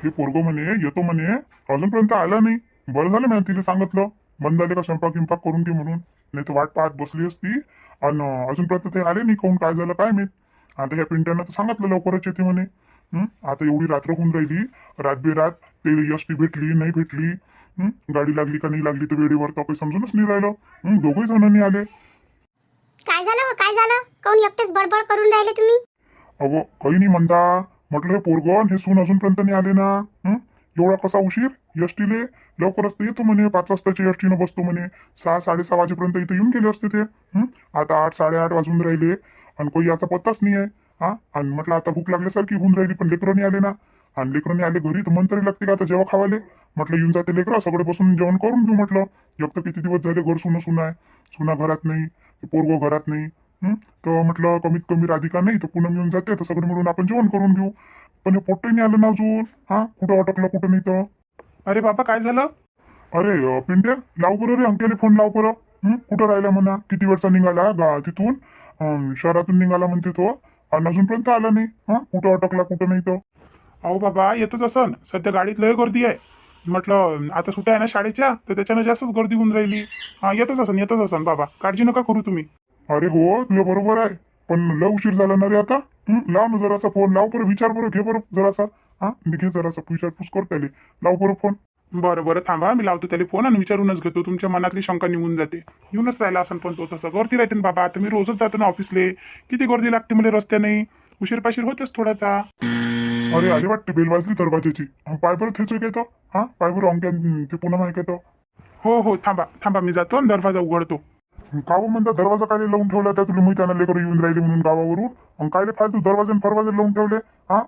हे पोरगं म्हणे येतो म्हणे, अजूनपर्यंत आला नाही. बरं झालं मी तिला सांगितलं बंद झाले का स्वयंपाक गिंपाक करून घे म्हणून, नाही तर वाट पाहत बसली असती. आणि अजूनपर्यंत ते आले नाही, काहून काय झालं काय माहित. आता ह्या पिंट्यानं तर सांगितलं लवकरच येते म्हणे. आता एवढी रात्र होऊन राहिली, रातबेरात ते एसटी भेटली नाही भेटली, गाडी लागली का नाही लागली तर वेळेवर तर काही समजूनच नाही राहिलं. दोघही जण नाही आले. काय झालं काय झालं, काऊन एकटेच बडबड करून राहिले तुम्ही? अहो काही नाही म्हणता, म्हटलं हे पोरगण हे सून अजूनपर्यंत नाही आले ना. एवढा कसा उशीर एसटीले? लवकरच तर येतो म्हणे, 5 वाजताच्या एसटीनं बसतो म्हणे, 6-6:30 वाजेपर्यंत इथं येऊन गेले असते ते. आता 8-8:30 वाजून राहिले आणि काही याचा पत्ताच नाही आहे. आणि म्हटलं आता भूक लागल्यासारखी होऊन राहिली, पण लेकरं नाही आले ना. आणि लेकरं नाही आले घरी तर मन तरी लागते का आता जेव्हा खावाले. म्हटलं येऊन जाते लेकरं, सगळे बसून जेवण करून घेऊ म्हटलं. एक तर किती दिवस झाले घर सुना आहे, सुना घरात नाही, पोरगो घरात नाही. तर म्हटलं कमीत कमी राधिका नाही तर पूनम येऊन जाते, तर सगळे मिळून आपण जेवण करून घेऊ. पण हे पोट्टही नाही आलं ना अजून. कुठं अटकलं कुठं नाही तर. अरे बाबा काय झालं? अरे पिंट्या, लाव बरं रे अंकेले फोन लाव बरं. कुठं राहिला म्हणा, किती वेळचा निघाला तिथून, शहरातून निघाला म्हणते तो, आणि अजूनपर्यंत आला नाही. कुठं अटकला कुठं नाही तर. अहो बाबा येतच असन, सध्या गाडीत लय गर्दी आहे. म्हटलं आता सुट्ट्या आहे ना शाळेच्या, तर त्याच्यानं जास्तच गर्दी होऊन राहिली. येतच असन बाबा, काळजी नका करू तुम्ही. अरे हो तुझ्या बरोबर आहे, पण लय उशीर झाला ना रे आता. लाव ना जरासा फोन, लाव बरं, विचार बरं, घे बरं जरासा. घे जरासा विचारपूस कर त्याले, लाव बरं फोन. बरं थांबा, मी लावतो त्याला फोन आणि विचारूनच घेतो. तुमच्या मनातली शंका निघून जाते. येऊनच राहिला असन, पण तो तसं गर्दी राहते ना बाबा. आता मी रोजच जातो ना ऑफिसले, किती गर्दी लागते मला रस्त्याने, उशीर पाशीर होतेच थोडासा. अरे आले वाटते, बेल वाजली दरवाजाची. पाय बरं थेचोय काय तो. पाय बरं अंक्या ते पुन्हा माहिती काय तो. हो थांबा मी जातो आणि दरवाजा उघडतो. गाव म्हणता दरवाजा काय लावून ठेवला त्या तुला माहिती ना, लेकर येऊन राहिले म्हणून गावावरून. आणि काय फालतू दरवाजे फरवाजे लावून ठेवले.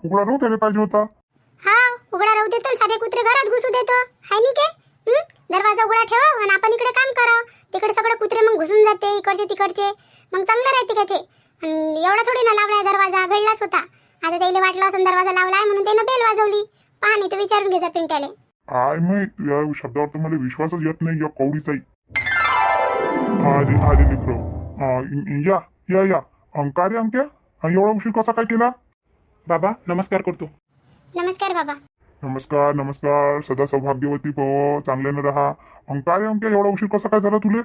उघडा राहू त्याला पाहिजे होता. हा उघडा राहू देतो आणि सारे कुत्रे घरात घुसू देतो, हाय नी के? दरवाजा उघडा ठेवा आणि आपण इकडे काम करा. तिकडे सगळे कुत्रे मग घुसून जाते इकडचे तिकडचे, मग चांगलं राहते का ते? एवढा थोडी ना लावलाय दरवाजा, भेटलाच होता. आता त्याला वाटलं असं दरवाजा लावलाय म्हणून त्यानं बेल वाजवली. पहा नाही तर विचारून घ्यायचा पिंट्याले. काय माहित या शब्दावर तर मला विश्वासच येत नाही. या कवडीचाही आले लेकर. या अंका रे अंक्या, एवढा उशीर कसा काय केला? बाबा नमस्कार करतो. नमस्कार बाबा. नमस्कार. सदा सौभाग्यवती भव, चांगल्यानं राहा. अंका रे अंक्या, एवढा उशीर कसा काय झाला तुले?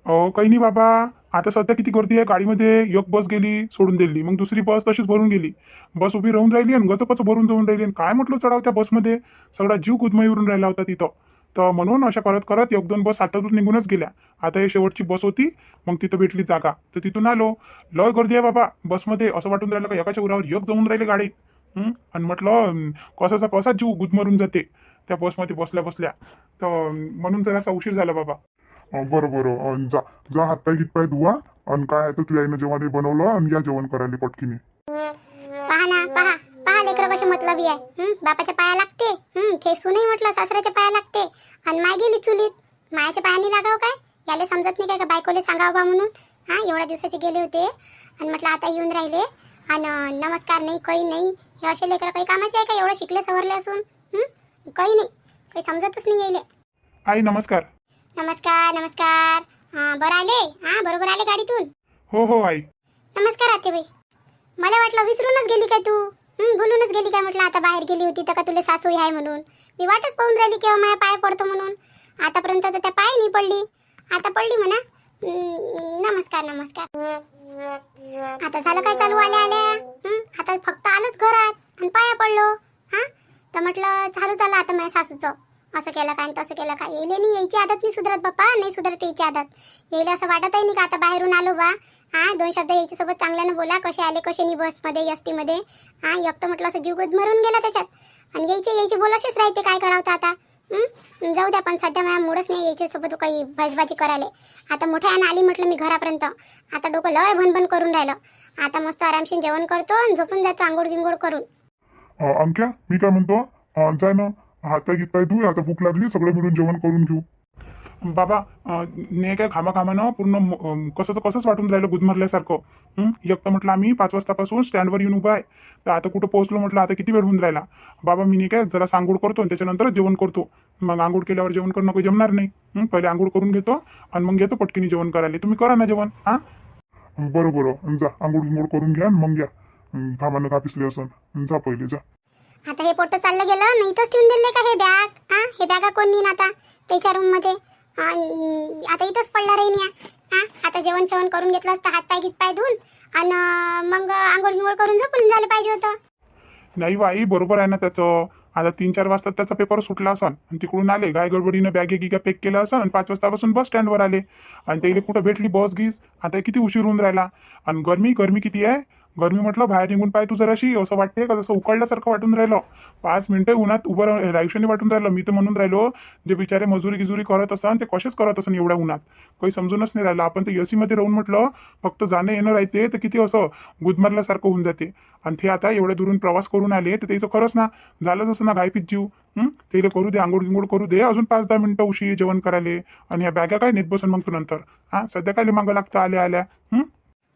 काही नाही बाबा, आता सध्या किती गर्दी आहे गाडीमध्ये. एक बस गेली सोडून दिली, मग दुसरी बस तशीच भरून गेली. बस उभी राहून राहिली आणि गचपच भरून जाऊन राहिली. आणि काय म्हटलं चढाव त्या बसमध्ये, सगळा जीव गुदमयून राहिला होता तिथं. तर म्हणून अशा करत 1-2 बस हातातून निघूनच गेल्या. आता हे शेवटची बस होती, मग तिथं भेटली जागा तर तिथून आलो. लय गर्दी आहे बाबा बसमध्ये, असं वाटून राहिलं का एकाच्या उरावर एक जाऊन राहिले गाडीत. आणि म्हटलं कसा जीव गुदमरून जाते त्या बसमध्ये बसल्या. तर म्हणून जरासा उशीर झाला बाबा. बरं. जा हातपाय गीतपाय धुवा. आणि काय आहे तर तू आईनं जेवण बनवलं आणि या जेवण करायला पटकीने. पहा लेकर कसे मतलबी आहे. बापाच्या पाया लागते, ते सुनही म्हटलं सासऱ्याच्या पाया लागते. आणि माय गेली चुलीत, मायाच्या पायानी लागाव काय? याले समजत नाही काय का बायकोले सांगावं बा म्हणून. एवढ्या दिवसाचे गेले होते आणि म्हटलं आता येऊन राहिले आणि नमस्कार नाही काही नाही. हे असे लेकर काही कामाचे आहे का, एवढं शिकले सवरले असून? काही नाही, काही समजतच नाही यायले. आई नमस्कार. नमस्कार. बरं आले? बरोबर आले गाडीतून? हो आई. नमस्कार आतेबाई. मला वाटलं विसरूनच गेली काय तू, बोलूनच गेली काय. म्हटलं आता बाहेर गेली होती तर का तुला सासूही आहे म्हणून मी वाटच पाहून राहिली केव्हा माझ्या पाय पडतो म्हणून. आतापर्यंत तर त्या पाय नाही पडली, आता पडली म्हणा. नमस्कार. आता झालं काय चालू आल्या. आता फक्त आलोच घरात आणि पाया पडलो. तर म्हटलं झालं आता माझ्या सासूचं असं केलं काय तसं केलं काय. येईल नाही, यायची आदत नाही सुधरत बाप्पा, नाही सुधरत यायची आदत. येईल असं वाटतही नाही का आता बाहेरून आलो बा. 2 शब्द याच्यासोबत चांगल्यानं बोला, कसे आले कसे नाही बसमध्ये एसटीमध्ये. एक तर म्हटलं असं जीव मरून गेला त्याच्यात. आणि यायचे बोलाशीच राहते, काय करावं आता. जाऊ द्या, पण सध्या माझ्या मूडच नाही याच्यासोबत काही भजबाजी करायला. आता मोठ्या यानं आली म्हटलं मी घरापर्यंत, आता डोकं लय भनभन करून राहिलं. आता मस्त आरामशीर जेवण करतो आणि झोपून जातो आंघोळ गिंगोळ करून. अंक्या मी काय म्हणतो, जाय ना हातपाय गीतपाय धुय, आता भूक लागली, सगळं मिळून जेवण करून घेऊ. बाबा ने काय घामाघामानं पूर्ण कसंच वाटून राहिलं गुदमरल्यासारखं. एक तर म्हटलं आम्ही 5 वाजतापासून स्टँडवर येऊन उभा आहे, तर आता कुठं पोहोचलो म्हटलं, आता किती वेळ होऊन राहिला. बाबा मी नाही काय जरा आंघोळ करतो आणि त्याच्यानंतरच जेवण करतो. मग आंघोळ केल्यावर जेवण करणं काही जमणार नाही. पहिले आंघोळ करून घेतो आणि मग येतो पटकीने जेवण करायला. तुम्ही करा ना जेवण. बरं जा आंघोळ गिंघोळ करून घ्या मग घ्या. घामानं घापिसले असं, जा पहिले जा. आता हे पोट चाललं गेलं नाही इथंच ठेवून दिले का हे बॅग? हा, हे बॅगा कोण नेईन आता त्याच्या रूम मध्ये? आता इथंच पडला राहीन या. हा, आता जेवण फेवण करून घेतलं असतं, हात पाय पाय धुवून आणि मग आंघोळ गिंघोळ करून झोपून झालं पाहिजे होतं. नाही बाई, बरोबर आहे ना त्याचं. आता 3-4 वाजता त्याचा पेपर सुटला असन आणि तिकडून आले गाय गडबडीनं बॅग गिगा पॅक केलं असन आणि 5 वाजतापासून बस स्टँडवर आले आणि त्याला कुठं भेटली बस गीस. आता किती उशीर होऊन राहिला आणि गरमी किती आहे. गरमी म्हटलं बाहेर निघून पाय तू जराशी, असं वाटते का जसं उकळल्यासारखं वाटून राहिलं. 5 मिनिटं उन्हात उभं राहायशनी वाटून राहिलं. मी तर म्हणून राहिलो जे बिचारे मजुरी गिजुरी करत असन ते कसेच करत असन एवढ्या उन्हात, काही समजूनच नाही राहिलं. आपण ते एसी मध्ये राहून म्हटलं फक्त जाणं येणं राहते तर किती असं गुदमरल्यासारखं होऊन जाते. आणि ते आता एवढ्या दुरून प्रवास करून आले तर त्याचं खरंच ना झालंच असं ना घायपीत जीव. त्याला करू दे, आंघोळ गिंघोळ करू दे, अजून 5-10 मिनिटं उशी जेवण करायला. आणि ह्या बॅगा काय नेत बसन मग तू नंतर? हा, सध्या काय मागं लागतं आल्या.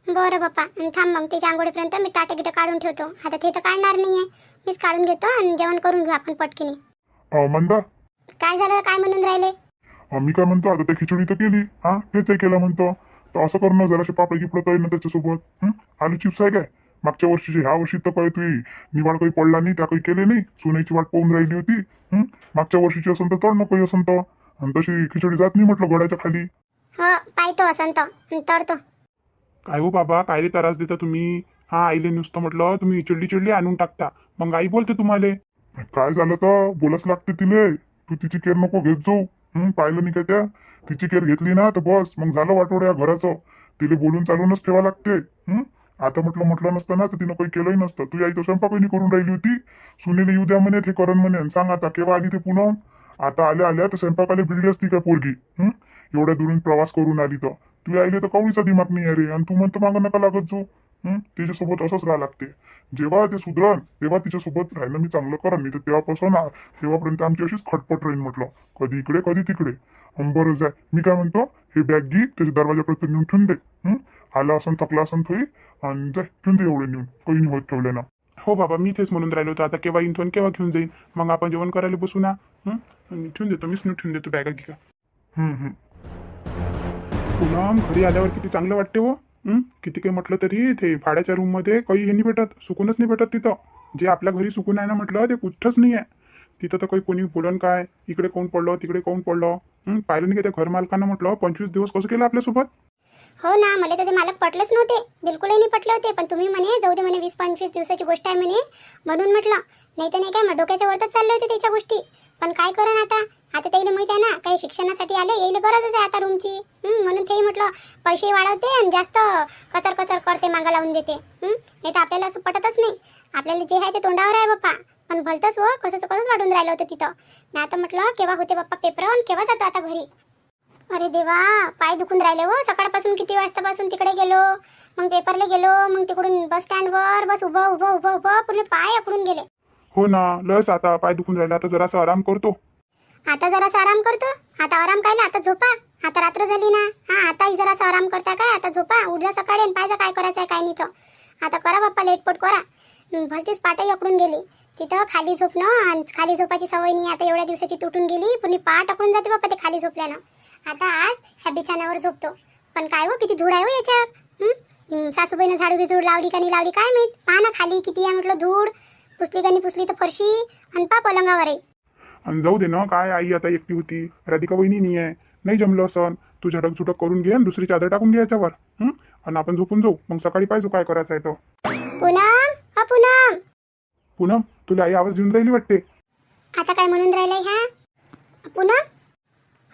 बरं बाप्पा, थांब मग त्याच्या आंघोळीपर्यंत मी टाटे गिटं काढून ठेवतो. आता ते तर काढणार नाहीये, मीच काढून घेतो आणि जेवण करून घेऊ आपण पटकीने. मंदा, काय झालं? काय म्हणून राहिले? मी काय म्हणतो, आता ते खिचडी तर केली, हा ते केलं म्हणतो, तर असं करणं जराशे पापड गिपडं काही ना त्याच्यासोबत. आलू चिप्स आहे काय? मागच्या वर्षीचे ह्या वर्षी तर काही तुझी निवाड काही पडला नाही, त्या काही केले नाही. सोन्याची वाट पाहून राहिली होती. मागच्या वर्षीची असन तर तळ नको असन तर, आणि तशी खिचडी जात नाही म्हटलं गड्याच्या खाली. हो, पाहतो असं तो तडतो. काय हो बाबा, काय रे त्रास देता तुम्ही? हा, आईले नुसतं म्हटलं तुम्ही चिडली आणून टाकता, मग आई बोलते तुम्हाला. काय झालं तर बोलच लागते तिले. तू तिची केअर नको घेत जाऊ. पाहिलं नाही का त्या? तिची केअर घेतली ना तर बस मग झालं वाटोड या घराचं. तिले बोलून चालूनच ठेवा लागते. आता म्हटलं नसतं ना तर तिनं काही केलंही नसतं. तू आई तर स्वयंपाकही नाही करून राहिली होती. सुनील येऊ द्या म्हणे, ते करण म्हणे. आणि सांग आता केव्हा आली ते पुन्हा? आता आल्या तर स्वयंपाकाला भिडली असती काय पोरगी? एवढ्या दुरून प्रवास करून आली तर तू आईले तर कवळीचा दिमाग नाही अरे. आणि तू म्हणतो मागं नका लागत जाऊ. तिच्यासोबत असंच राहा लागते. जेव्हा ते सुधरण तेव्हा तिच्यासोबत राहिलं मी चांगलं करण, नाही तर तेव्हापासून तेव्हापर्यंत आमची अशीच खटपट राहील म्हटलं, कधी इकडे कधी तिकडे. बरं जाय, मी काय म्हणतो, हे बॅग घे त्याच्या दरवाजापर्यंत नेऊन ठेवून दे. आला असन थकला असन थोडी, आणि जाय ठेवून दे एवढे नेऊन, काही नाही होत ठेवल्यानं. हो बाबा, मी तेच म्हणून राहिलो होतो. आता केव्हा येईन तो केव्हा घेऊन जाईन, मग आपण जेवण करायला बसू ना. ठेवून देतो, मीच ठेवून देतो बॅगा गिगा. पुन्हा घरी आल्यावर किती चांगलं वाटते हो. किती काही म्हटलं तरी ते भाड्याच्या रूममध्ये काही हे नाही भेटत, सुकूनच नाही भेटत तिथं. जे आपल्या घरी सुकून आहे ना म्हटलं ते कुठंच नाही आहे. तिथं तर काही कोणी बोलन काय, इकडे कोण पडलं तिकडे कोण पडलं. पाहिलं नाही का त्या घर मालकांना म्हटलं 25 दिवस कसं केलं आपल्यासोबत. हो ना, मला तर ते मालक पटलेच नव्हते, बिलकुलही नाही पटले होते. पण तुम्ही म्हणे जाऊ दे म्हणे, 20-25 दिवसाची गोष्ट आहे म्हणे, म्हणून म्हटलं. नाही तर नाही काय, मग डोक्याच्या वरतच चालले होते त्याच्या गोष्टी. पण काय करा आता त्याला माहिती आहे ना, काही शिक्षणासाठी आले, यायला गरजच आहे आता रूमची. म्हणून तेही म्हटलं पैसे वाढवते आणि जास्त कचर करते, मागा लावून देते. नाही तर आपल्याला असं पटतच नाही. आपल्याला जे आहे ते तोंडावर आहे बाप्पा. पण भलतंच हो, कसंच वाढून राहिलं होतं तिथं. नाही आता म्हटलं केव्हा होते बाप्पा पेपर आणि केव्हा जातो आता घरी. अरे देवा, पाय दुखून राहिले हो. सकाळपासून किती वाजतापासून तिकडे गेलो, मग पेपरला गेलो, मग तिकडून बस स्टँडवर बस उभं पूर्ण पाय आकडून गेले. हो ना, लस आता पाय दुखून राहिला, आता जरासा आराम करतो. आता जरासा आराम करतो. आता आराम काय, आता झोपा. आता रात्र झाली ना. आताही जरासा आराम करता काय, आता झोपा. उठजा सकाळी आणि पाहिजे काय करायचं आहे काय नाही तर. आता करा बाप्पा, लेटपोट करा. भलतीच पाटही आकडून गेली. तिथं खाली झोपणं आणि खाली झोपाची सवय नाही आता, एवढ्या दिवसाची तुटून गेली. पुन्हा पाठ आकडून जाते बाप्पा ते खाली झोपल्यानं. आता आज ह्या बिछाण्यावर झोपतो. पण काय हो, किती धूळ आहे हो याच्यावर. सासूबाईनं झाडू लावली का नाही लावली काय माहीत. पहा ना खाली किती आहे म्हटलं धूळ. पुसली का नाही पुसली तर फरशी आणि पा पलंगावर आहे. आणि जाऊ दे ना, काय आई आता एकटी होती, राधिका वहिनी नाही आहे, नाही जमलं असन. तू झटक करून घे आणि दुसरी चादर टाकून घे याच्यावर. आणि आपण झोपून जाऊ, मग सकाळी पाहिजे काय करायचं आहे तो. पूनम, तुला आई आवाज देऊन राहिली वाटते. आता काय म्हणून राहिलाय ह्या पूनम?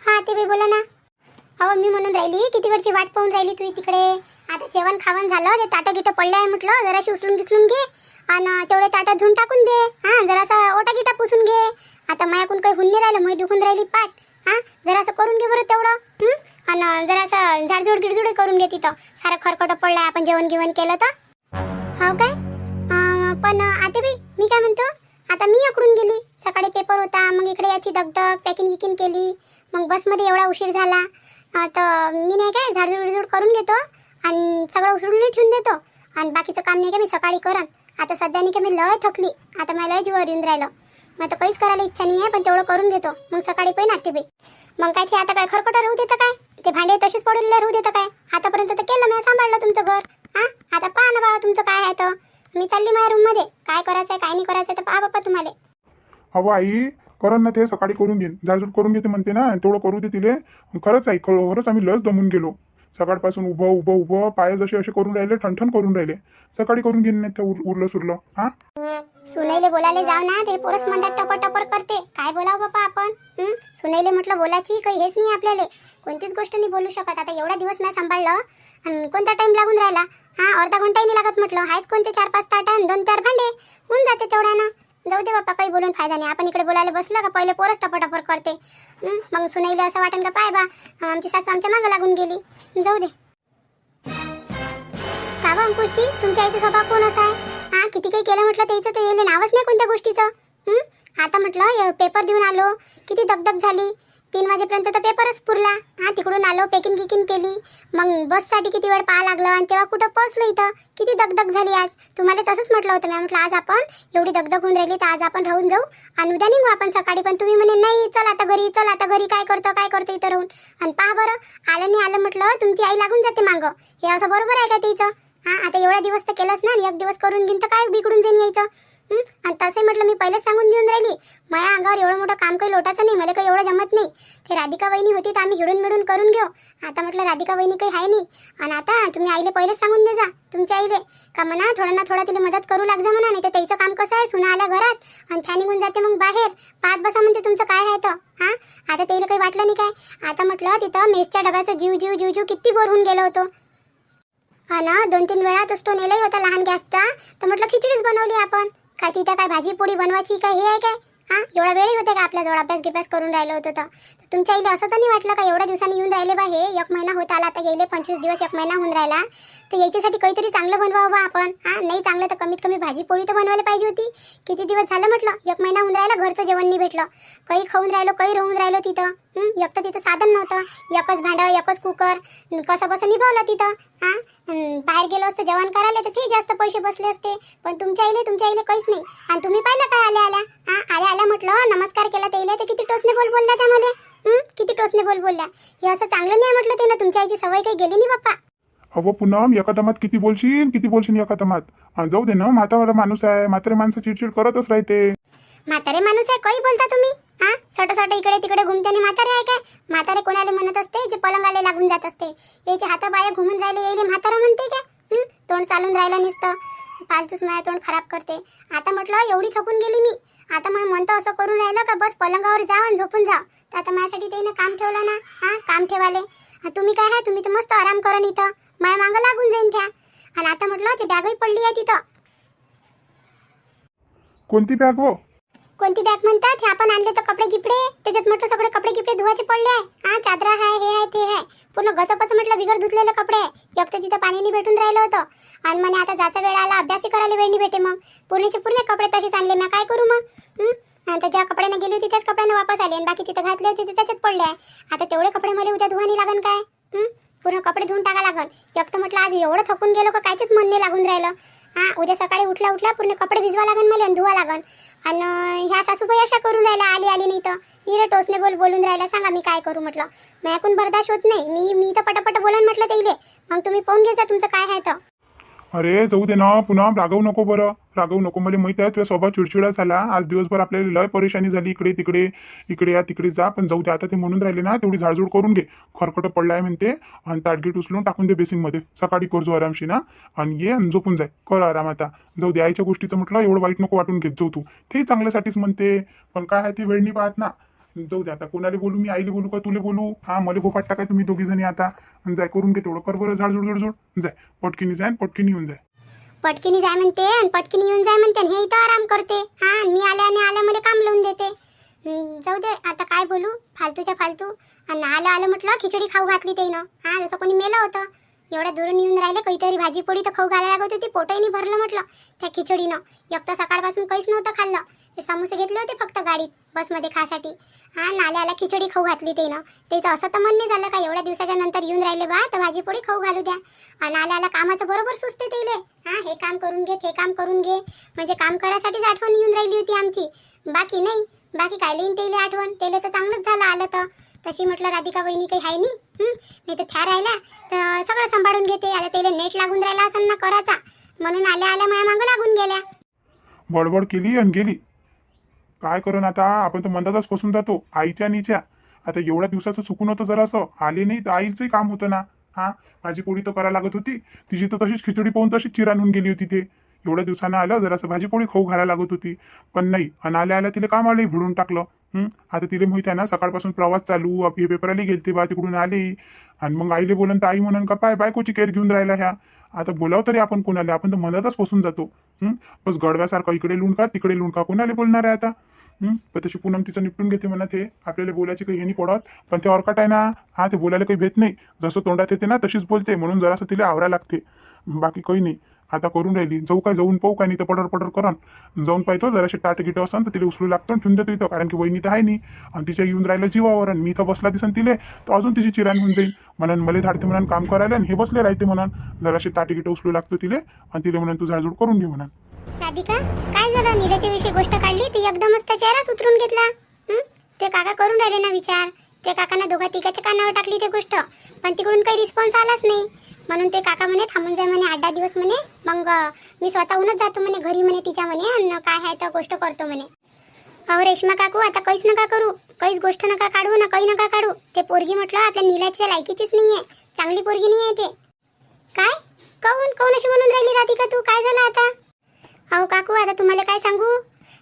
हा ते बी बोला ना. अहो मी म्हणून राहिली, किती वेळची वाट पाहून राहिली तू तिकडे. आता जेवण खावण झालं, ते ताटं गिटं पडलं आहे म्हटलं, जराशी उचलून घिसलून घे आणि तेवढे ताटं धुवून टाकून दे. जरासा ओटा गिटा पुसून घे. आता मायाकून काही हुन नाही राहिलं, मै दुखून राहिली पाठ. जरासं करून घे बरं तेवढं. आणि जरासं झाडझूड गिडझूड करून घे तिथं. सारं खरकटं पडलं आहे, आपण जेवण गिवण केलं तर. हो काय? पण आता बी मी काय म्हणतो, आता मी आकडून गेली. सकाळी पेपर होता, मग इकडे याची दगदग पॅकिंग गिकिंग केली, मग बसमध्ये एवढा उशीर झाला. तर मी नाही काय झाडझूड करून घेतो आणि सगळं उचलून ठेवून देतो. आणि बाकीचं काम नाही का मी सकाळी करन. आता सध्या नाही का मी लय थकली, आता मला लय जीवावर येऊन राहिलं. मग तर काहीच करायला इच्छा नाही आहे, पण तेवढं करून घेतो. मग सकाळी पण नाते बाई. मग काय ते आता काय खरकटं राहू देतं काय, ते भांडे तसेच पडलेले राहू देतं काय. आतापर्यंत तर केलं, मी सांभाळलं तुमचं घर. आता पहा ना बाबा तुमचं काय आहे तर. मी चालली माझ्या रूममध्ये. काय करायचं आहे काय नाही करायचं तर पहा बाप्पा तुम्हाला. अहो आई करण ना ते सकाळी करून घेईन, झाडझूड करून घेते म्हणते ना, तेवढं करू दे तिले. खरंच आहे, खरंच आम्ही लस दमून गेलो सकाळपासून. उभं पाय जसे असे करून राहिले, ठणठण करून राहिले. सकाळी करून घेईन नाही तर उरलं सुरलं. हा सुनैले बोलायला जाव ना, ते पोरस म्हणतात टपर टपर करते. काय बोलावं बाप्पा आपण? सुनैले म्हटलं बोलायची काही हेच नाही आपल्याला, कोणतीच गोष्ट नाही बोलू शकत. आता एवढा दिवस नाही सांभाळलं आणि कोणता टाइम लागून राहिला? अर्धा घंटाही नाही लागत म्हटलं. हायच कोणते 4-5 ताट आणि 2-4 भांडे होऊन जाते तेवढ्यानं. जाऊ दे बाप्पा, काही बोलून फायदा नाही. आपण इकडे बोलायला बसलो का पहिले पोरच टपर करते. मग सुनैले असं वाटेल का पाय बा आमची सासू आमच्या मागं लागून गेली. जाऊ दे. का बा अंकुशजी, तुमच्या आईचा स्वभाव कोण असा आहे? किती काही केलं म्हटलं त्याचं तर येले नावच नाही कोणत्या गोष्टीचं. आता म्हटलं पेपर देऊन आलो, किती दगदग झाली. 3 वाजेपर्यंत तर पेपरच पुरला. तिकडून आलो, पेकिंग गिकिंग केली. मग बससाठी किती वेळ पाहा लागलं आणि तेव्हा कुठं पोहोचलो इथं. किती दगदग झाली आज. तुम्हाला तसंच म्हटलं होतं मी, म्हटलं आज आपण एवढी दगदग होऊन राहिली तर आज आपण राहून जाऊ आणि उद्या निघू आपण सकाळी. पण तुम्ही म्हणे नाही चल आता घरी, चल आता घरी. काय करतो इथं राहून. आणि पहा बरं आलं नाही आलं म्हटलं तुमची आई लागून जाते मागं. हे असं बरोबर आहे का तिचं? आता एवढा दिवस तर केलंच ना, आणि एक दिवस करून घेईन तर काय बिघडून जाईन यायचं. आणि तसंही म्हटलं मी पहिलेच सांगून देऊन राहिली, माझ्या अंगावर एवढं मोठं काम काही लोटाचं नाही, मला काही एवढं जमत नाही. ते राधिका वहिनी होती तर आम्ही हिडून मिळून करून घेऊ. आता म्हटलं राधिका वहिनी काही आहे नाही. आणि आता तुम्ही आईले पहिलेच सांगून दे जा तुमच्या आईले का म्हणा थोडं ना थोडा तिला मदत करू लाग जा म्हणा. नाही तर त्याचं काम कसं आहे, सुना आल्या घरात आणि त्या निघून जाते मग बाहेर पाहत बसा म्हणते तुमचं काय आहे तर. आता त्याला काही वाटलं नाही काय. आता म्हटलं तिथं मेसच्या डब्याचं जीव किती बोर होऊन गेलो होतो. ना 2-3 वेळा तो स्टोन नेलाही होता लहान गॅसचा, तर म्हटलं खिचडीच बनवली आपण. काय तिथं काय भाजी पोळी बनवायची काय हे आहे काय? एवढा वेळही होते का आपल्याजवळ अभ्यास करून राहिलो होतं तर तुमच्या आईला असं तर नाही वाटलं का एवढ्या दिवसांनी येऊन राहिले बा हे? 1 महिना होत आला आता गेले, 25 दिवस 1 महिना होऊन राहिला. तर याच्यासाठी काहीतरी चांगलं बनवावं बा आपण. नाही चांगलं तर कमीत कमी भाजी पोळी तर बनवायला पाहिजे होती. किती दिवस झालं म्हटलं 1 महिना होऊन राहिला घरचं जेवण नाही भेटलं. काही खाऊन राहिलो काही राहून राहिलो तिथं. एक तर तिथं साधन नव्हतं, एकच भांडं एकच कुकर, कसं निभावलं तिथं. बाहेर गेलो असतं जेवण करायला तर ते जास्त पैसे बसले असते. पण तुमच्या आईले काहीच नाही. आणि तुम्ही पाहिलं काय आल्या म्हटलं नमस्कार केला त्याला तर किती टोचने बोलल्या त्या मला. किती टोचने बोलल्या. हे असं चांगलं नाही म्हटलं ते ना. तुमच्या आईची सवय काही गेली नाही बाप्पा. अहो पूनम एका दमात किती बोलशील एका दमात. जाऊ दे ना, म्हातारा माणूस आहे, म्हातारे माणसं चिडचिड करतच राहते. म्हातारे माणूस आहे काही बोलता तुम्ही. सट इकडे तिकडे घुमताने म्हातारे आहे काय? म्हातारे कोणाला म्हणत असते जे पलंगाले लागून जात असते. याचे हात बाया घुमून राहिले यायले म्हातारा म्हणते काय? तोंड चालून राहिलं नुसतं फालतूच माझ्या तोंड खराब करते. आता म्हटलं एवढी थकून गेली मी. आता मग म्हणतो असं करून राहिलं का बस पलंगावर जा आणि झोपून जा. तर आता माझ्यासाठी त्याने काम ठेवलं ना. काम ठेवाले. तुम्ही काय आहे, तुम्ही तर मस्त आराम करा इथं, माझ्या मागं लागून जाईन त्या. आणि आता म्हटलं ती बॅगही पडली आहे तिथं. कोणती बॅग हो? कोणती बॅग म्हणतात? हे आपण आणले तर कपडे गिपडे, त्याच्यात म्हटलं सगळे कपडे गिपडे धुवायचे पडले आहे. चादरा आहे हे आहे ते आहे पूर्ण गचपच म्हटलं बिगर धुतलेले कपडे आहे. एक तर तिथं पाणी नाही भेटून राहिलं होतं आणि म्हणे आता जायचा वेळ आला अभ्यासही करायला वेळ नाही भेटे. मग पूर्णीचे पूर्ण कपडे तसेच आणले मी, काय करू मग? आता ज्या कपड्याने गेली होती त्याच कपड्याने वापस आले आणि बाकी तिथं घातले होते ते त्याच्यात पडले आहे. आता तेवढे कपडे मला उद्या धुवानी लागन काय? पूर्ण कपडे धुवून टाका लागन. एक तर म्हटलं आज एवढं थकून गेलो का कायच मन नाही लागून राहिलं. उद्या सकाळी उठल्या पूर्ण कपडे भिजवा लागन मला आणि धुवा लागन. आणि ह्या सासूबाई अशा करून राहिल्या आली नाही तर हिरे टोचने बोलून राहिला. सांगा मी काय करू म्हटलं. माझ्याकडून बर्दाश्त होत नाही. मी तर पटापट बोलन म्हटलं ते इले. मग तुम्ही पाहून घ्यायचा तुमचं काय आहे तर. अरे जाऊ दे ना पुन्हा, रागवू नको बरं, रागवू नको. मला माहिती आहे तुझ्या स्वभाव चिडचिडा झाला. आज दिवसभर आपल्याला लय परेशानी झाली, इकडे या तिकडे जा. पण जाऊ दे आता ते म्हणून राहिले ना तेवढी झाडझूड करून घे. खरकट पडलाय म्हणते आणि ताटगीट उचलून टाकून दे बेसिंगमध्ये. सकाळी करजो आरामशी ना आणि ये आणि झोपून जाय. कर आराम आता. जाऊ दे आईच्या गोष्टीचं म्हटलं एवढं वाईट नको वाटून घेत जाऊ तू. ते चांगल्यासाठीच म्हणते. पण काय आहे ती वेळ नाही पाहत ना. जाऊ दे आता. कोणाला बोलू मी? आईले बोलू का तुले बोलू? मला गोपाट टाकाय तुम्ही दोघी जणी आता. जाय करून घे तेवढं. कर बरं झाडझूड जाय. पटकीनी जाय पटकीनी येऊन जाय. पटकीनी जाय म्हणते आणि पटकीनी येऊन जाय म्हणते. हे इथं आराम करते. मी आल्या मला काम लावून देते. जाऊ दे आता काय बोलू फालतूच्या फालतू. आणि आलं म्हटलं खिचडी खाऊ घातली त्यानं. जसं कोणी मेलं होतं. एवढ्या दुरून येऊन राहिले काहीतरी भाजी पोळी तर खाऊ घालायला लागत होती. पोटही नाही भरलं म्हटलं त्या खिचडीनं. एक तर सकाळपासून काहीच नव्हतं खाल्लं. ते समोसे घेतले होते फक्त गाडीत बसमध्ये खासाठी. आल्या खिचडी खाऊ घातली त्यानं. त्याचं असं तर मन नाही झालं का एवढ्या दिवसाच्या नंतर येऊन राहिले बा तर भाजी पोळी खाऊ घालू द्या. आणि आल्या कामाचं बरोबर सुचते त्याले. हे काम करून घे ते काम करून घे. म्हणजे काम करायसाठीच आठवण येऊन राहिली होती आमची. बाकी नाही. बाकी काय लिहिन त्याला आठवण. त्याला तर चांगलंच झालं आलं तर. तशी म्हटलं राधिका वहिनी काही आहे नाही. नाही तर त्या राहिल्या तर सगळं सांभाळून घेते. आता त्याला नेट लागून राहिला असं ना करायचा. म्हणून आल्या आल्या माया मागं लागून गेल्या. बडबड केली आणि गेली. काय करण आता, आपण तर मंदातच फसून जातो आईच्या नीच्या. आता एवढ्या दिवसाचं चुकून होतं जरासं, आले नाही तर आईचंही काम होतं ना. हा, माझी पोळी तर करा लागत होती, तिची तर तशीच खिचडी पाहून तशीच चिराण होऊन गेली होती. ते एवढ्या दिवसानं आलं, जरासं भाजी पोळी खाऊ घालायला लागत होती, पण नाही. आणि आल्या आल्या तिला काम आले भिडून टाकलं. आता तिला माहिती आहे ना, सकाळपासून प्रवास चालू, आपली पेपराला गेलते बा, तिकडून आली. आणि मग आईले बोलन तर आई म्हणून का पाय बायकोची केअर घेऊन राहिला ह्या. आता बोलाव तरी आपण कोणाला, आपण तर मधातच फसून जातो. बस गडव्यासारखा इकडे लुणका तिकडे लुणका, कोणाला बोलणार आहे आता. पण तशी पूनम तिचं निपटून घेते म्हणा. ते आपल्याला बोलायची काही हे नाही पडत, पण ते ऑरकट आहे ना. हा, ते बोलायला काही भेट नाही, जसं तोंडात येते ना तशीच बोलते, म्हणून जरासं तिला आवरा लागते. बाकी काही नाही. आता करून राहिली, जाऊ काय, जाऊन पाहू काय, नाही तर पडर पडर करण जाऊन पाहतो. जराशी टाट गिट असन तर तिला उचलू लागतो आणि ठेवून देतो इथं, कारण की वहिनी तर आहे नाही. आणि तिच्या येऊन राहिलं जीवावर, आणि मी इथं बसला दिसन तिले तर अजून तिची चिराण होऊन जाईल. म्हणून मला धाडते म्हणून काम करायला, आणि हे बसले राहते म्हणून. जराशी टाट गिट उचलू लागतो तिले, आणि तिला म्हणून तू झाडझूड करून घे म्हणून. राधिका, काय झालं? नीलाच्या विषयी गोष्ट काढली ती एकदमच त्या चेहराच उतरून घेतला. ते काका करून राहिले ना विचार, ते काकांना दोघा तिघाच्या कानावर टाकली ते गोष्ट, पण तिकडून काही रिस्पॉन्स आलाच नाही. म्हणून ते काका म्हणे थांबून जाय म्हणे 8-10 दिवस म्हणे, मग मी स्वतःहूनच जातो म्हणे घरी म्हणे तिच्या म्हणे, आणि काय आहे तर गोष्ट करतो म्हणे. अहो रेश्मा काकू, आता काहीच नका करू, काहीच गोष्ट नका काढू ना, काही नका काढू. ते पोरगी म्हटलं आपल्या नीलाच्या लायकीचीच नाही आहे, चांगली पोरगी नाही आहे ते. काय काऊन अशी म्हणून राहिली राधिका तू? काय झालं आता? अहो काकू, आता तुम्हाला काय सांगू,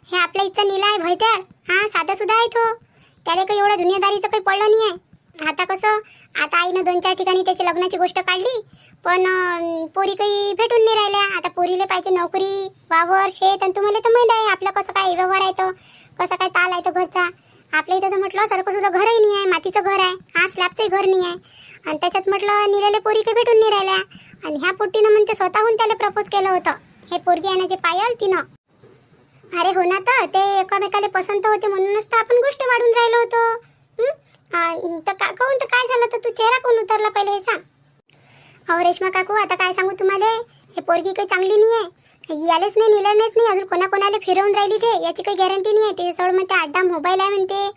हे आपल्या इथचा नीला आहे भयत्याळ. हा, साधा सुद्धा आहे तो, त्याला काही एवढं दुनियादारीचं काही पडलं नाही आहे. आता कसं, आता आईनं 2-4 ठिकाणी त्याची लग्नाची गोष्ट काढली, पण पोरी काही भेटून नाही राहिल्या. आता पोरीला पाहिजे नोकरी, वावर, शेत, आणि तुम्हाला तर माहीत आहे आपलं कसं काय व्यवहार आहे, तो कसं काय ताल आहे तो घरचा. आपल्या इथं तर म्हटलं सारखं सुद्धा घरही नाही आहे, मातीचं घर आहे, हा स्लॅबचंही घर नाही आहे. आणि त्याच्यात म्हटलं निलेले पोरी काही भेटून नाही राहिल्या. आणि ह्या पोट्टीनं म्हणते स्वतःहून त्याला प्रपोज केलं होतं, हे पोरगी आहे ना जे पायल तिनं. अरे हो ना, तर ते एकामेकाला पसंत होते म्हणूनच तर आपण गोष्ट वाढून राहिलो होतो. तर काहून तर काय झालं, तर तू चेहरा कोण उतरला पहिले हे सांग. अहो रेश्मा काकू, आता काय सांगू तुम्हाला, हे पोरगी काही चांगली नाही आहे. यालेच नाही, निलेनेच नाही, अजून कोणाकोणाला फिरवून राहिली ते, याची काही गॅरंटी नाही आहे. ते सोड म्हणते 8-10 मोबाईल आहे म्हणते,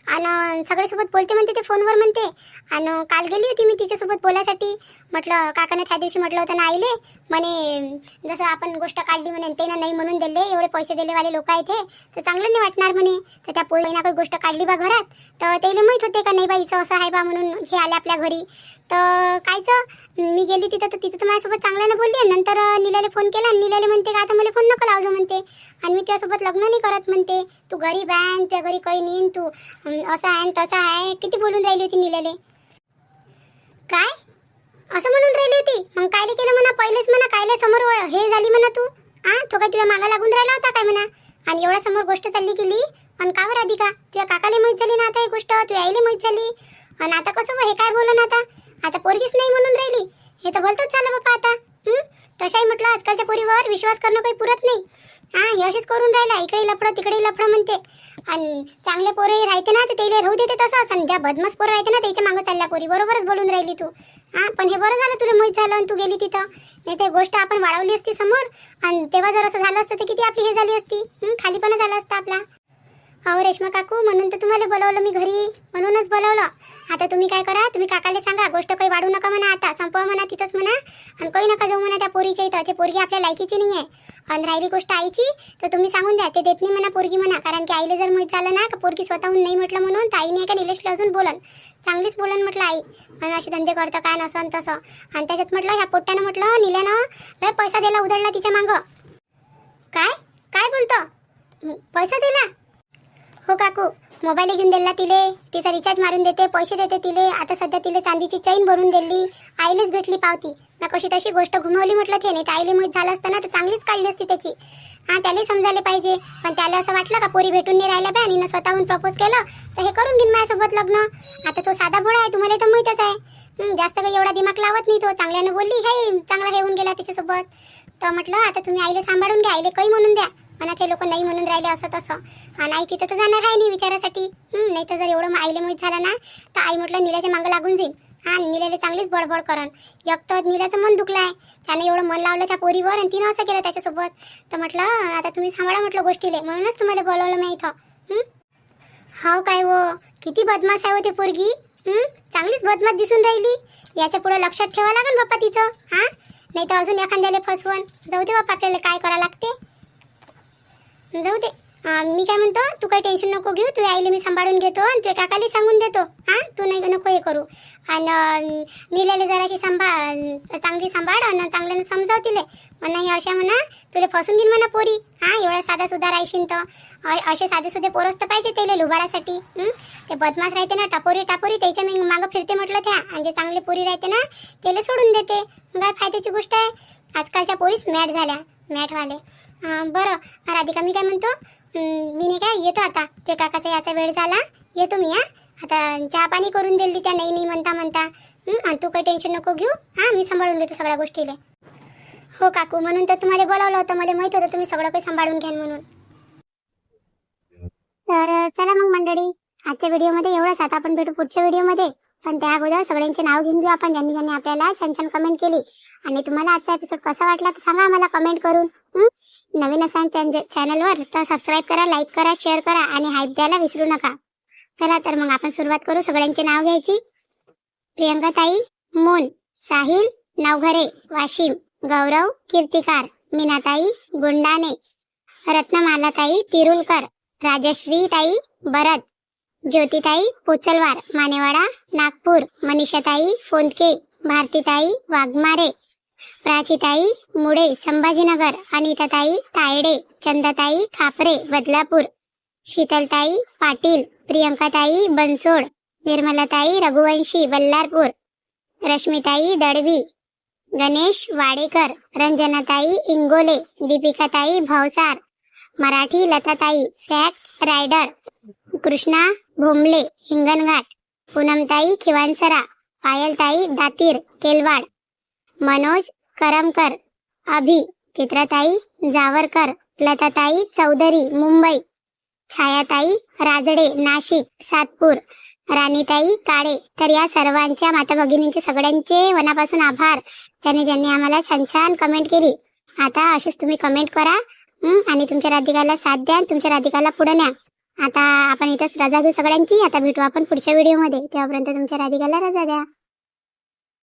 आणि सगळ्यासोबत बोलते म्हणते ते फोनवर म्हणते. आणि काल गेली होती मी तिच्यासोबत बोलायसाठी. म्हटलं काकाने त्या दिवशी म्हटलं होतं ना आईले, म्हणे जसं आपण गोष्ट काढली म्हणे ते ना नाही म्हणून दिले, एवढे पैसे दिलेवाले लोक आहेत हे, तर चांगलं नाही वाटणार म्हणे. तर त्या पोरीना काही गोष्ट काढली बा घरात, तर त्याला माहीत होते का नाही बाईचं असं आहे बा म्हणून, हे आले आपल्या घरी. तर कायचं मी गेली तिथं, तर तिथं तर माझ्यासोबत चांगल्यानं बोलली. नंतर निलाला फोन केला, आणि निलाला म्हणते का आता मला फोन नको लावजो म्हणते, आणि मी त्यासोबत लग्न नाही करत म्हणते. तू गरीब आहे, त्या घरी काही नाही, तू असं आहे तसं आहे, किती बोलून राहिली होती निलाले. काय असं म्हणून राहिली होती? मग कायले केलं म्हणा, पहिलेच म्हणा कायले समोर हे झाली म्हणा तू. तो काय तुला मागा लागून राहिला होता काय म्हणा, आणि एवढ्या समोर गोष्ट चालली गेली. आणि का बरं राधिका, तुझ्या काकाला माहीत झाली ना आता ही गोष्ट, तुझ्या आईला माहीत झाली, आणि आता कसं हे काय बोलून आता पोरगीच नाही म्हणून राहिली, हे तर बोलतच झालं बाप्पा आता. तशाही म्हटलं आजकालच्या पोरीवर विश्वास करणं काही पुरत नाही. हे असेच करून राहिला, इकडे लफडं तिकडे लफडं म्हणते. आणि चांगले पोरही राहते ना तर त्याला राहू देते तसंच, आणि ज्या बदमाश पोरं राहते ना त्याच्या मागं चालल्या पोरी. बरोबरच बोलून राहिली तू. पण हे बरं झालं तुला माहीत झालं आणि तू गेली तिथं, नाही ते गोष्ट आपण वाढवली असती समोर, आणि तेव्हा जर असं झालं असतं तर किती आपली हे झाली असती, खालीपणा झाला असता आपला. अहो रेश्मा काकू, म्हणून तर तुम्हाला बोलावलं मी घरी, म्हणूनच बोलावलं. आता तुम्ही काय करा, तुम्ही काकाला सांगा गोष्ट काही वाढू नका म्हणा, आता संपवा म्हणा तिथंच म्हणा, आणि काही नका जाऊ म्हणा त्या पोरीच्या इथं. ते पोरगी आपल्या लायकीची नाही आहे. आणि राहिली गोष्ट आईची, तर तुम्ही सांगून द्या ते देत नाही म्हणा पोरगी म्हणा, कारण की आईला जर माहीत झालं ना का पोरगी स्वतःहून नाही म्हटलं म्हणून, तर आईने का निलेशला अजून बोलन, चांगलीच बोलन म्हटलं आई, आणि असे धंदे करतं काय नसं तसं. आणि त्याच्यात म्हटलं ह्या पोट्ट्यानं म्हटलं निल्यानं लय पैसा दिला उधळला तिच्या मागं. काय बोलतो, पैसा दिला? हो काकू, मोबाईल घेऊन दिला तिले, तिचा रिचार्ज मारून देते, पैसे देते तिले. आता सध्या तिले चांदीची चैन भरून दिली, आईलेच भेटली पावती. ना कशी तशी गोष्ट घुमवली म्हटलं ते, नाही तर आईले माहीत झालं असतं ना तर चांगलीच काढली असती त्याची. त्याला समजायला पाहिजे, पण त्याला असं वाटलं का पोरी भेटून नाही राहिल्या बा, आणि स्वतःहून प्रपोज केलं तर हे करून घेईन माझ्यासोबत लग्न. आता तो साधा भोळा आहे, तुम्हाला तर माहीतच आहे, जास्त काही एवढा दिमाग लावत नाही तो. चांगल्यानं बोलली, हे चांगला हे होऊन गेला तिच्यासोबत. तर म्हटलं आता तुम्ही आईले सांभाळून घ्या, आईले काही म्हणून द्या म्हणा, ते लोक नाही म्हणून राहिले असं तसं. आणि आई तिथं तर जाणार आहे नाही विचारासाठी. नाही तर जर एवढं आईले माहीत झालं ना तर आई म्हटलं निलाच्या मागं लागून जाईल. निलेले चांगलीच बडबड करण. एक तर निलाचं मन दुखलं आहे, त्याने एवढं मन लावलं त्या पोरीवर, आणि तिनं असं केलं त्याच्यासोबत. तर म्हटलं आता तुम्ही सांभाळा म्हटलं गोष्टीले, म्हणूनच तुम्हाला बोलवलं मी इथं. हो काय हो, किती बदमाश आहे हो ते पोरगी. चांगलीच बदमाश दिसून राहिली. याच्या पुढे लक्षात ठेवा लागेल बाप्पा तिचं. नाही तर अजून एखाद्याला फसवण. जाऊ दे बापा, आपल्याला काय करावं लागते. जाऊ दे. मी काय म्हणतो, तू काही टेन्शन नको घेऊ. तू आईले मी सांभाळून घेतो आणि तुझ्या काकाला सांगून देतो. तू नाही नको हे करू. आणि नीलेला जराशी चांगली सांभाळ आणि चांगल्यानं समजाव तिले. म्हणा हे अशा म्हणा तुला फसून घेईन म्हणा पोरी. एवढा साधा सुद्धा राहशील तर असे साधे सुधे पोरच तर पाहिजे त्याला लुबाडासाठी. ते बदमाश राहते ना, टापोरी त्याच्या मी मागं फिरते म्हटलं त्या. आणि जे चांगले पोरी राहते ना त्याला सोडून देते. मग काय फायद्याची गोष्ट आहे. आजकालच्या पोरीच मॅट झाल्या, मॅटवाले. बरं राधिका, मी काय म्हणतो, मी नाही काय येतो आता. ते काकाचा याचा वेळ झाला, येतो मी. आता चहा पाणी करून दिली त्या नाही म्हणता. आणि तू काही टेन्शन नको घेऊ. मी सांभाळून घेतो सगळ्या गोष्टीले. हो काकू, म्हणून तर तुम्हाला बोलावलं होतं. मला माहित होतं तुम्ही सगळं काही सांभाळून घ्याल म्हणून. तर चला मग मंडळी, आजच्या व्हिडिओमध्ये एवढंच. आता आपण भेटू पुढच्या व्हिडिओमध्ये. पण त्या अगोदर सगळ्यांचे नाव घेऊन घेऊ आपण, ज्यांनी ज्यांनी आपल्याला छान छान कमेंट केली. आणि तुम्हाला आजचा एपिसोड कसा वाटला तर सांगा आम्हाला कमेंट करून. नवीन असाल चॅनलवर तर सबस्क्राईब करा, लाईक करा, शेअर करा आणि हाईप द्यायला विसरू नका. चला तर मग आपण सुरुवात करू सगळ्यांचे नाव घ्यायची. प्रियंकाताई मोन, साहिल नावघरे वाशिम, गौरव कीर्तिकार, मीनाताई गुंडाने, रत्नमालाताई तिरुलकर, राजश्रीताई बरद, ज्योतिताई पोचलवार मानेवाडा नागपूर, मनीषाताई फोंदके, भारतीताई वाघमारे, प्राचीताई मुळे संभाजीनगर, अनिताताई तायडे, चंदाताई खापरे बदलापूर, शीतलताई पाटील, प्रियंकाताई बनसोड, निर्मलाताई रघुवंशी बल्लारपूर, रश्मिताई दळवी, गणेश वाडेकर, रंजनाताई इंगोले, दीपिकाताई भवसार, मराठी लताताई फॅक्ट रायडर, कृष्णा भोमले हिंगणघाट, पूनमताई खिवानसरा, पायलताई दातीर केलवाड, मनोज करमकर अभि, चित्रताई जावरकर, लताताई चौधरी मुंबई, छायाताई राजडे नाशिक सातपूर, राणीताई काळे. तर या सर्वांच्या माता भगिनींचे सगळ्यांचे मनापासून आभार, ज्यांनी आम्हाला छान छान कमेंट केली. आता अशीच तुम्ही कमेंट करा आणि तुमच्या राधिकाला साथ द्या, तुमच्या राधिकाला पुढे न्या. आता आपण इथंच रजा घेऊ सगळ्यांची. आता भेटू आपण पुढच्या व्हिडिओमध्ये. तेव्हापर्यंत तुमच्या राधिकाला रजा द्या.